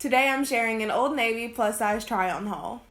Today I'm sharing an Old Navy plus size try on haul.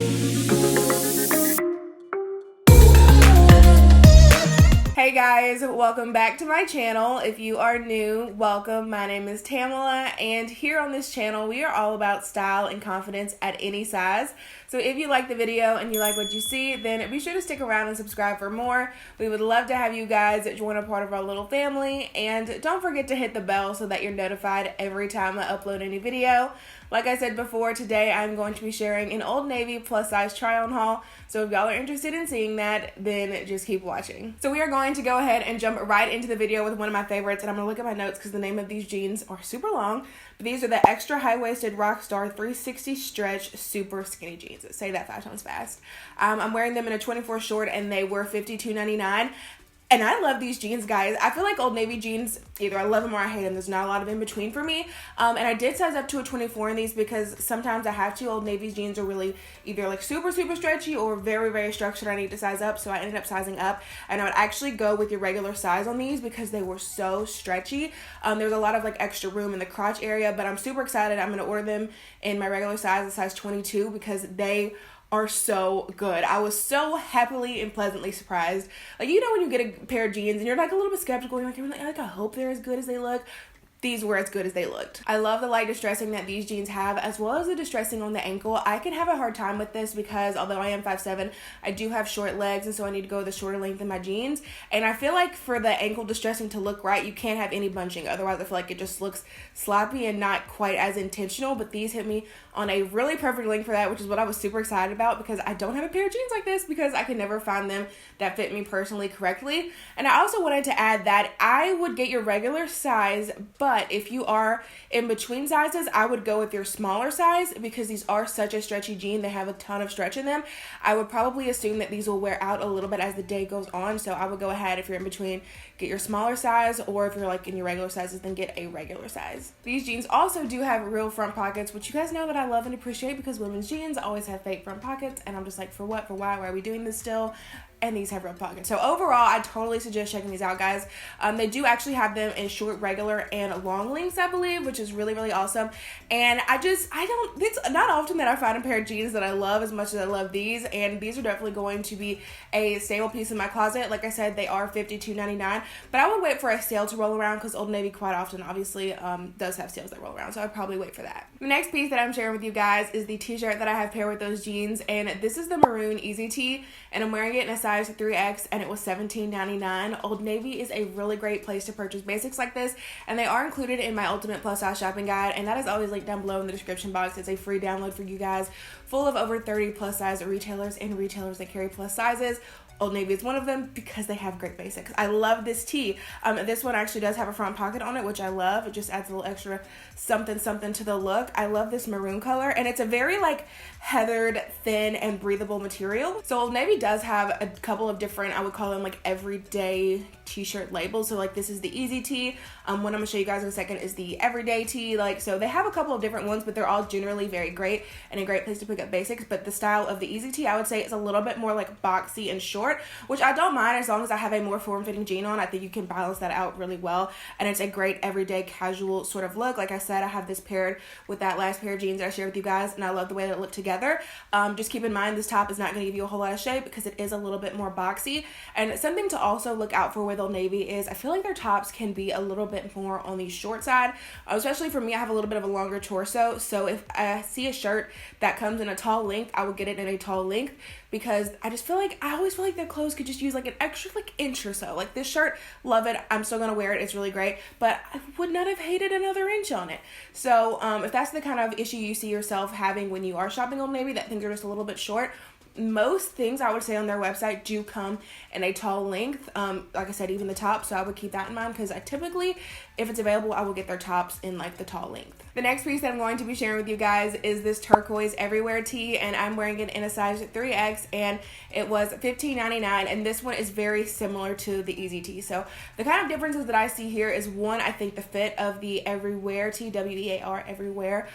Hey guys, welcome back to my channel. If you are new, welcome. My name is Tamela, and here on this channel we are all about style and confidence at any size. So if you like the video and you like what you see, then be sure to stick around and subscribe for more. We would love to have you guys join a part of our little family, and don't forget to hit the bell so that you're notified every time I upload a new video. Like I said before, today I'm going to be sharing an Old Navy plus size try on haul. So if y'all are interested in seeing that, then just keep watching. So we are going to go ahead and jump right into the video with one of my favorites, and I'm gonna look at my notes because the name of these jeans are super long, but these are the extra high-waisted Rockstar 360 stretch super skinny jeans. Say that 5 times fast. I'm wearing them in a 24 short, and they were $52.99. And I love these jeans, guys. I feel like Old Navy jeans, either I love them or I hate them. There's not a lot of in between for me. And I did size up to a 24 in these because sometimes I have to. Old Navy jeans are really either like super stretchy or very structured. I need to size up, so I ended up sizing up. And I would actually go with your regular size on these because they were so stretchy. There's a lot of like extra room in the crotch area, but I'm super excited. I'm gonna order them in my regular size, a size 22, because they are so good. I was so happily and pleasantly surprised. Like, you know when you get a pair of jeans and you're like a little bit skeptical, you're like I hope they're as good as they look. These were as good as they looked. I love the light distressing that these jeans have, as well as the distressing on the ankle. I can have a hard time with this because although I am 5'7", I do have short legs, and so I need to go with a shorter length in my jeans. And I feel like for the ankle distressing to look right, you can't have any bunching. Otherwise, I feel like it just looks sloppy and not quite as intentional. But these hit me on a really perfect length for that, which is what I was super excited about because I don't have a pair of jeans like this because I can never find them that fit me personally correctly. And I also wanted to add that I would get your regular size, but if you are in between sizes, I would go with your smaller size because these are such a stretchy jean. They have a ton of stretch in them. I would probably assume that these will wear out a little bit as the day goes on, so I would go ahead, if you're in between, get your smaller size, or if you're like in your regular sizes, then get a regular size. These jeans also do have real front pockets, which you guys know that I love and appreciate because women's jeans always have fake front pockets, and I'm just like, for what, for why are we doing this still? And these have real pockets. So overall, I totally suggest checking these out, guys. They do actually have them in short, regular, and long lengths, I believe, which is really awesome. And it's not often that I find a pair of jeans that I love as much as I love these, and these are definitely going to be a staple piece in my closet. Like I said, they are $52.99, but I would wait for a sale to roll around because Old Navy quite often, obviously, does have sales that roll around, so I'd probably wait for that. The next piece that I'm sharing with you guys is the t-shirt that I have paired with those jeans, and this is the maroon Easy Tee, and I'm wearing it in a size 3X, and it was $17.99. Old Navy is a really great place to purchase basics like this, and they are included in my ultimate plus size shopping guide, and that is always linked down below in the description box. It's a free download for you guys, full of over 30 plus size retailers and retailers that carry plus sizes. Old Navy is one of them because they have great basics. I love this tee. This one actually does have a front pocket on it, which I love. It just adds a little extra something to the look. I love this maroon color, and it's a very like heathered, thin, and breathable material. So Old Navy does have a couple of different, I would call them like everyday t-shirt labels. So like this is the Easy Tee. One I'm gonna show you guys in a second is the Everyday Tee. Like, so they have a couple of different ones, but they're all generally very great and a great place to pick up basics. But the style of the Easy Tee, I would say, is a little bit more like boxy and short, which I don't mind as long as I have a more form-fitting jean on. I think you can balance that out really well, and it's a great everyday casual sort of look. Like I said, I have this paired with that last pair of jeans that I shared with you guys, and I love the way that it looked together. Just keep in mind this top is not going to give you a whole lot of shape because it is a little bit more boxy. And something to also look out for with Old Navy is I feel like their tops can be a little bit more on the short side, especially for me. I have a little bit of a longer torso, so if I see a shirt that comes in a tall length, I will get it in a tall length because I always feel like their clothes could just use like an extra like inch or so. Like this shirt, love it. I'm still gonna wear it. It's really great, but I would not have hated another inch on it. So if that's the kind of issue you see yourself having when you are shopping Old Navy, that things are just a little bit short, most things I would say on their website do come in a tall length. Like I said, even the top, so I would keep that in mind because I typically, if it's available, I will get their tops in like the tall length. The next piece that I'm going to be sharing with you guys is this Turquoise Everywhere Tee, and I'm wearing it in a size 3X, and it was $15.99, and this one is very similar to the Easy Tee. So the kind of differences that I see here is, one, I think the fit of the Everywhere Tee, W-E-A-R, Everywhere,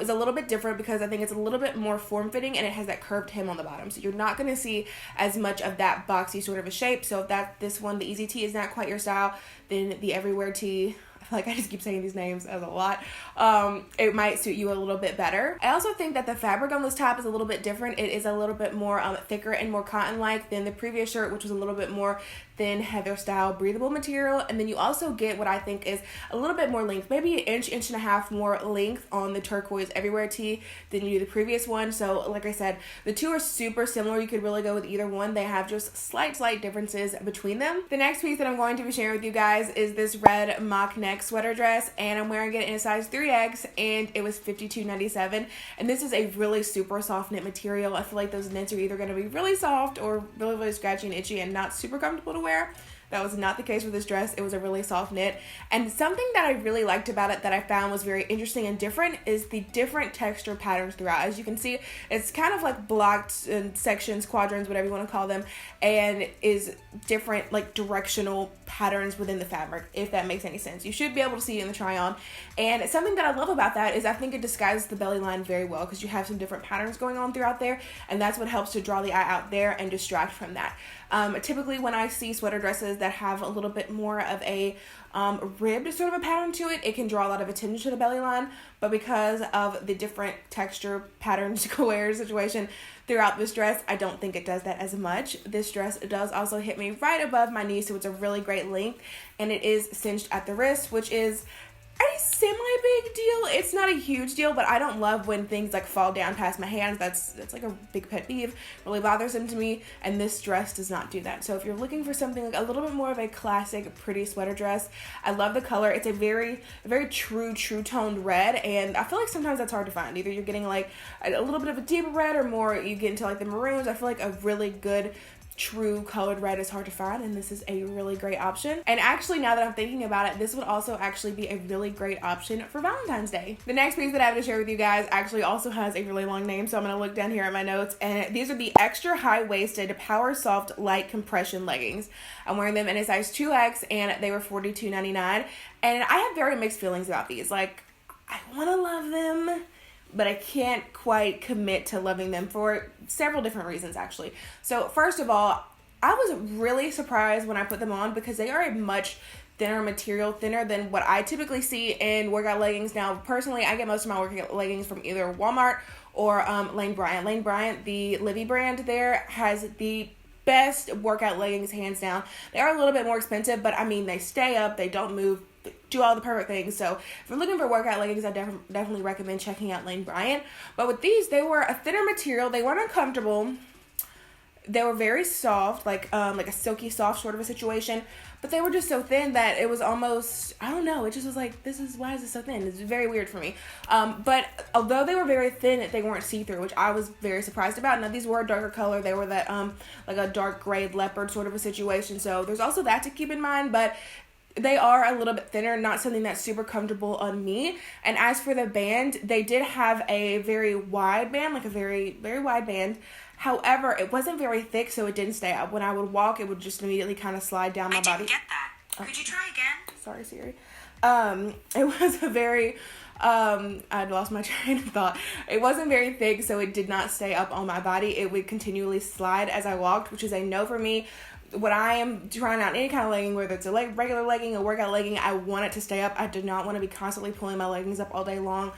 is a little bit different because I think it's a little bit more form-fitting, and it has that curved hem on the bottom. So you're not going to see as much of that boxy sort of a shape. So if this one, the Easy Tee, is not quite your style, then the Everywhere Tee, I feel like I just keep saying these names as a lot, it might suit you a little bit better. I also think that the fabric on this top is a little bit different. It is a little bit more thicker and more cotton-like than the previous shirt, which was a little bit more thin heather style breathable material. And then you also get what I think is a little bit more length, maybe an inch and a half more length on the Turquoise Everywhere Tee than you do the previous one. So like I said, the two are super similar. You could really go with either one. They have just slight differences between them. The next piece that I'm going to be sharing with you guys is this red mock neck sweater dress, and I'm wearing it in a size 3X, and it was $52.97. And this is a really super soft knit material. I feel like those knits are either going to be really soft or really scratchy and itchy and not super comfortable to wear. That was not the case with this dress. It was a really soft knit. And something that I really liked about it that I found was very interesting and different is the different texture patterns throughout. As you can see, it's kind of like blocked in sections, quadrants, whatever you want to call them, and is different like directional patterns within the fabric, if that makes any sense. You should be able to see it in the try on. And something that I love about that is I think it disguises the belly line very well because you have some different patterns going on throughout there, and that's what helps to draw the eye out there and distract from that. Typically when I see sweater dresses that have a little bit more of a ribbed sort of a pattern to it, it can draw a lot of attention to the belly line, but because of the different texture pattern square situation throughout this dress, I don't think it does that as much. This dress does also hit me right above my knee, so it's a really great length, and it is cinched at the wrist, which is a semi-big deal. It's not a huge deal, but I don't love when things like fall down past my hands. That's like a big pet peeve, really bothersome to me, and this dress does not do that. So if you're looking for something like a little bit more of a classic pretty sweater dress, I love the color. It's a very true toned red, and I feel like sometimes that's hard to find. Either you're getting like a little bit of a deeper red, or more you get into like the maroons. I feel like a really good true colored red is hard to find, and this is a really great option. And actually, now that I'm thinking about it, this would also actually be a really great option for Valentine's Day. The next piece that I have to share with you guys actually also has a really long name, so I'm going to look down here at my notes, and these are the extra high-waisted power soft light compression leggings. I'm wearing them in a size 2X, and they were $42.99, and I have very mixed feelings about these. Like, I want to love them, but I can't quite commit to loving them for several different reasons, actually. So first of all, I was really surprised when I put them on because they are a much thinner material, thinner than what I typically see in workout leggings. Now, personally, I get most of my workout leggings from either Walmart or Lane Bryant. Lane Bryant, the Livy brand there, has the best workout leggings, hands down. They are a little bit more expensive, but I mean, they stay up, they don't move, do all the perfect things. So if you're looking for workout leggings, I definitely recommend checking out Lane Bryant. But with these, they were a thinner material. They weren't uncomfortable. They were very soft, like a silky soft sort of a situation. But they were just so thin that it was almost, I don't know, it just was like, why is this so thin? It's very weird for me. But although they were very thin, they weren't see-through, which I was very surprised about. Now, these were a darker color. They were that, like a dark gray leopard sort of a situation. So there's also that to keep in mind, but they are a little bit thinner, not something that's super comfortable on me. And as for the band, they did have a very wide band, like a very wide band. However, it wasn't very thick, so it didn't stay up. When I would walk, it would just immediately kind of slide down my body. I didn't get that. Could you try again? Sorry, Siri. It was a very, I'd lost my train of thought. It wasn't very thick, so it did not stay up on my body. It would continually slide as I walked, which is a no for me. When I am trying out any kind of legging, whether it's a regular legging, a workout legging, I want it to stay up. I do not want to be constantly pulling my leggings up all day long.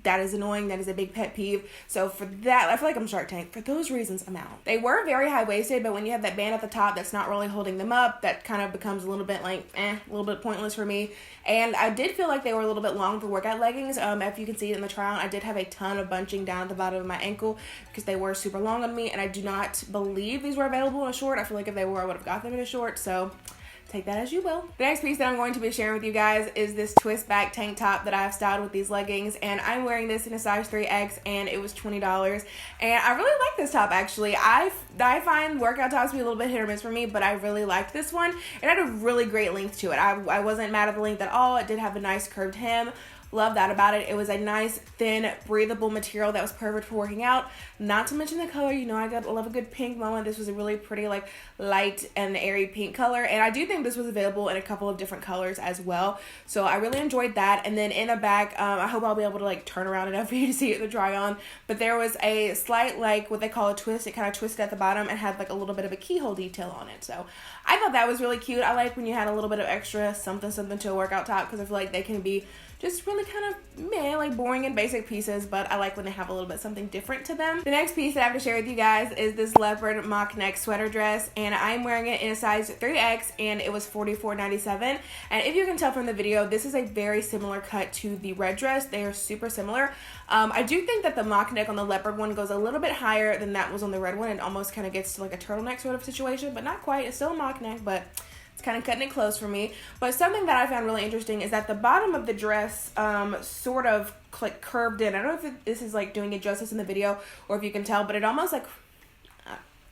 That is annoying. That is a big pet peeve. So for that, I feel like I'm Shark Tank. For those reasons, I'm out. They were very high-waisted, but when you have that band at the top that's not really holding them up, that kind of becomes a little bit like, a little bit pointless for me. And I did feel like they were a little bit long for workout leggings. If you can see it in the try-on, I did have a ton of bunching down at the bottom of my ankle because they were super long on me, and I do not believe these were available in a short. I feel like if they were, I would have got them in a short, so take that as you will. The next piece that I'm going to be sharing with you guys is this twist back tank top that I have styled with these leggings, and I'm wearing this in a size 3X, and it was $20. And I really like this top, actually. I find workout tops to be a little bit hit or miss for me, but I really liked this one. It had a really great length to it. I wasn't mad at the length at all. It did have a nice curved hem. love that about it. It was a nice, thin, breathable material that was perfect for working out. Not to mention the color. You know, I love a good pink moment. This was a really pretty, like, light and airy pink color. And I do think this was available in a couple of different colors as well. So I really enjoyed that. And then in the back, I hope I'll be able to, like, turn around enough for you to see it in the try on. But there was a slight, like, what they call a twist. It kind of twisted at the bottom and had, like, a little bit of a keyhole detail on it. So I thought that was really cute. I like when you had a little bit of extra something to a workout top, because I feel like they can be just really kind of meh, like boring and basic pieces, but I like when they have a little bit something different to them. The next piece that I have to share with you guys is this leopard mock neck sweater dress, and I'm wearing it in a size 3X, and it was $44.97. And if you can tell from the video, this is a very similar cut to the red dress. They are super similar. I do think that the mock neck on the leopard one goes a little bit higher than that was on the red one. It almost kind of gets to like a turtleneck sort of situation, but not quite. It's still a mock neck, but kind of cutting it close for me. But something that I found really interesting is that the bottom of the dress sort of like curved in. I don't know if this is like doing it justice in the video or if you can tell, but it almost like,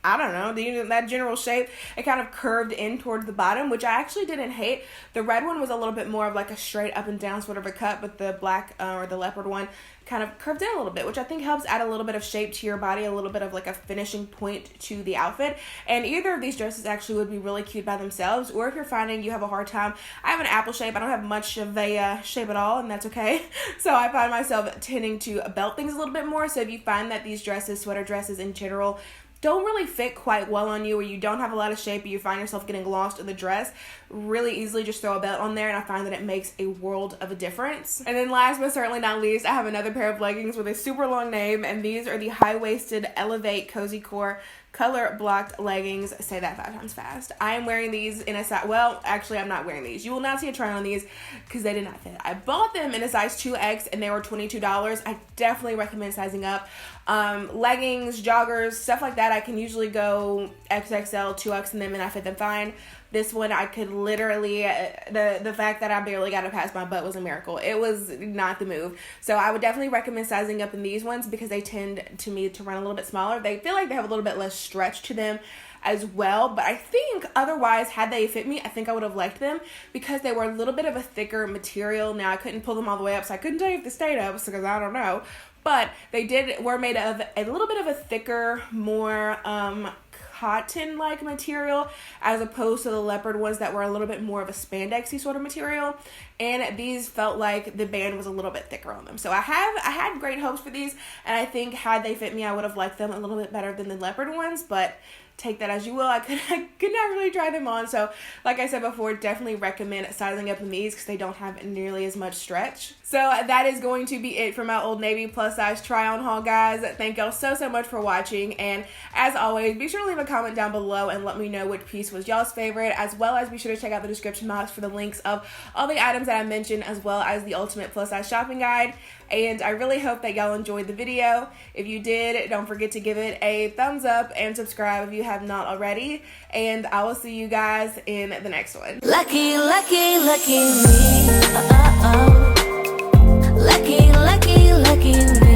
I don't know, that general shape, it kind of curved in towards the bottom, which I actually didn't hate. The red one was a little bit more of like a straight up and down sort of a cut, but the black or the leopard one kind of curved in a little bit, which I think helps add a little bit of shape to your body, a little bit of like a finishing point to the outfit. And either of these dresses actually would be really cute by themselves, or if you're finding you have a hard time, I have an apple shape. I don't have much of a shape at all, and that's okay. So I find myself tending to belt things a little bit more. So if you find that these dresses, sweater dresses in general, don't really fit quite well on you, or you don't have a lot of shape, or you find yourself getting lost in the dress, really easily just throw a belt on there, and I find that it makes a world of a difference. And then last but certainly not least, I have another pair of leggings with a super long name, and these are the high-waisted Elevate Cozy Core color blocked leggings. Say that 5 times fast. I am wearing these in a size, well, actually I'm not wearing these. You will not see a try on these because they did not fit. I bought them in a size 2X and they were $22. I definitely recommend sizing up. Leggings, joggers, stuff like that, I can usually go XXL, 2X in them and I fit them fine. This one, I could literally, the fact that I barely got it past my butt was a miracle. It was not the move. So I would definitely recommend sizing up in these ones because they tend to me to run a little bit smaller. They feel like they have a little bit less stretch to them as well, but I think otherwise, had they fit me, I think I would have liked them because they were a little bit of a thicker material. Now I couldn't pull them all the way up, so I couldn't tell you if they stayed up because I don't know, but they were made of a little bit of a thicker, more cotton-like material as opposed to the leopard ones that were a little bit more of a spandexy sort of material, and these felt like the band was a little bit thicker on them. So I had great hopes for these, and I think had they fit me, I would have liked them a little bit better than the leopard ones, but take that as you will. I could not really try them on. So like I said before, definitely recommend sizing up in these because they don't have nearly as much stretch. So that is going to be it for my Old Navy plus size try on haul, guys. Thank y'all so much for watching. And as always, be sure to leave a comment down below and let me know which piece was y'all's favorite, as well as be sure to check out the description box for the links of all the items that I mentioned, as well as the ultimate plus size shopping guide. And I really hope that y'all enjoyed the video. If you did, don't forget to give it a thumbs up and subscribe if you have not already. And I will see you guys in the next one. Lucky, lucky, lucky me. Lucky, lucky, lucky me.